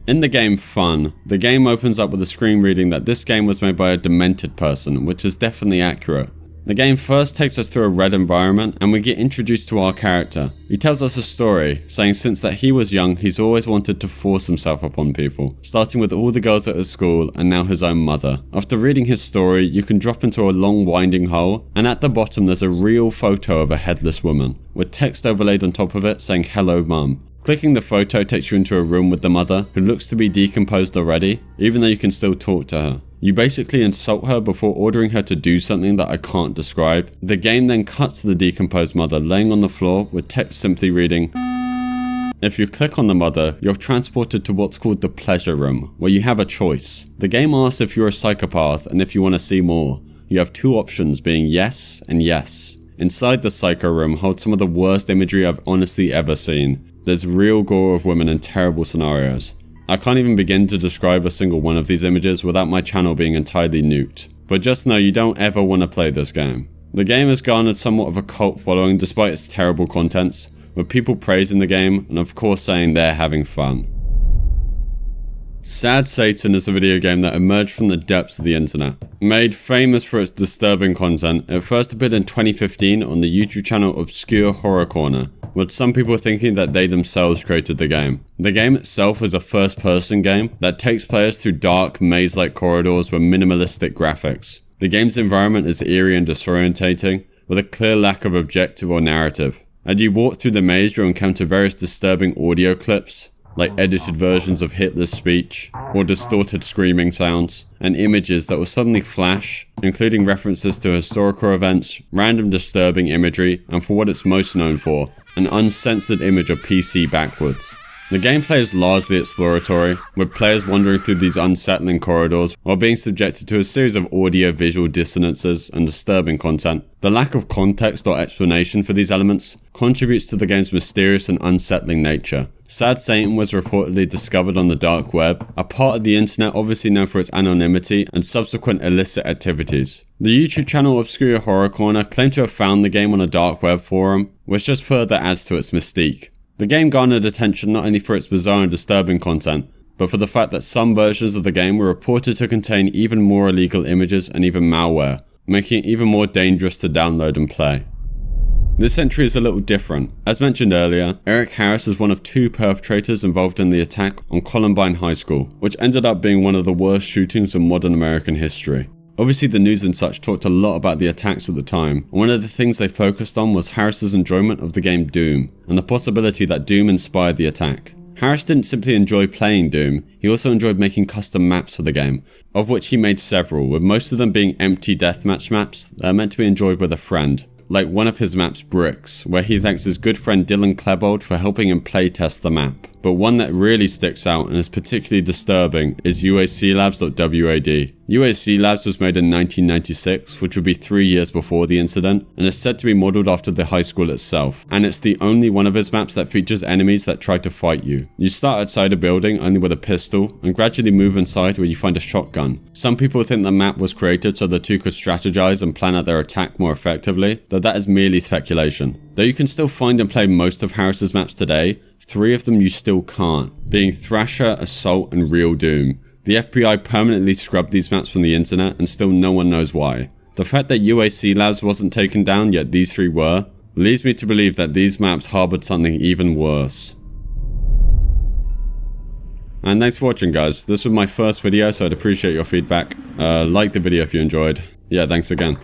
In the game Fun, the game opens up with a screen reading that this game was made by a demented person, which is definitely accurate. The game first takes us through a red environment, and we get introduced to our character. He tells us a story, saying since that he was young, he's always wanted to force himself upon people, starting with all the girls at his school and now his own mother. After reading his story, you can drop into a long winding hole, and at the bottom there's a real photo of a headless woman, with text overlaid on top of it saying "Hello Mum." Clicking the photo takes you into a room with the mother, who looks to be decomposed already, even though you can still talk to her. You basically insult her before ordering her to do something that I can't describe. The game then cuts to the decomposed mother laying on the floor with text simply reading, If you click on the mother, you're transported to what's called the pleasure room, where you have a choice. The game asks if you're a psychopath and if you want to see more. You have two options, being yes and yes. Inside the psycho room holds some of the worst imagery I've honestly ever seen. There's real gore of women in terrible scenarios. I can't even begin to describe a single one of these images without my channel being entirely nuked. But just know you don't ever want to play this game. The game has garnered somewhat of a cult following despite its terrible contents, with people praising the game and of course saying they're having fun. Sad Satan is a video game that emerged from the depths of the internet. Made famous for its disturbing content, it first appeared in 2015 on the YouTube channel Obscure Horror Corner, with some people thinking that they themselves created the game. The game itself is a first-person game that takes players through dark, maze-like corridors with minimalistic graphics. The game's environment is eerie and disorientating, with a clear lack of objective or narrative. As you walk through the maze, you'll encounter various disturbing audio clips, like edited versions of Hitler's speech, or distorted screaming sounds, and images that will suddenly flash, including references to historical events, random disturbing imagery, and for what it's most known for, an uncensored image of PC backwards. The gameplay is largely exploratory, with players wandering through these unsettling corridors while being subjected to a series of audio-visual dissonances and disturbing content. The lack of context or explanation for these elements contributes to the game's mysterious and unsettling nature. Sad Satan was reportedly discovered on the dark web, a part of the internet obviously known for its anonymity and subsequent illicit activities. The YouTube channel Obscure Horror Corner claimed to have found the game on a dark web forum, which just further adds to its mystique. The game garnered attention not only for its bizarre and disturbing content, but for the fact that some versions of the game were reported to contain even more illegal images and even malware, making it even more dangerous to download and play. This entry is a little different. As mentioned earlier, Eric Harris was one of 2 perpetrators involved in the attack on Columbine High School, which ended up being one of the worst shootings in modern American history. Obviously the news and such talked a lot about the attacks at the time, and one of the things they focused on was Harris's enjoyment of the game Doom, and the possibility that Doom inspired the attack. Harris didn't simply enjoy playing Doom, he also enjoyed making custom maps for the game, of which he made several, with most of them being empty deathmatch maps that are meant to be enjoyed with a friend. Like one of his maps, Bricks, where he thanks his good friend Dylan Klebold for helping him playtest the map. But one that really sticks out and is particularly disturbing is UACLabs.WAD. UAC Labs was made in 1996, which would be 3 years before the incident, and is said to be modelled after the high school itself, and it's the only one of his maps that features enemies that try to fight you. You start outside a building only with a pistol, and gradually move inside where you find a shotgun. Some people think the map was created so the two could strategize and plan out their attack more effectively, though that is merely speculation. Though you can still find and play most of Harris's maps today, 3 of them you still can't, being Thrasher, Assault, and Real Doom. The FBI permanently scrubbed these maps from the internet and still no one knows why. The fact that UAC Labs wasn't taken down yet these 3 were, leads me to believe that these maps harbored something even worse. And thanks for watching guys, this was my first video so I'd appreciate your feedback. Like the video if you enjoyed. Yeah, thanks again.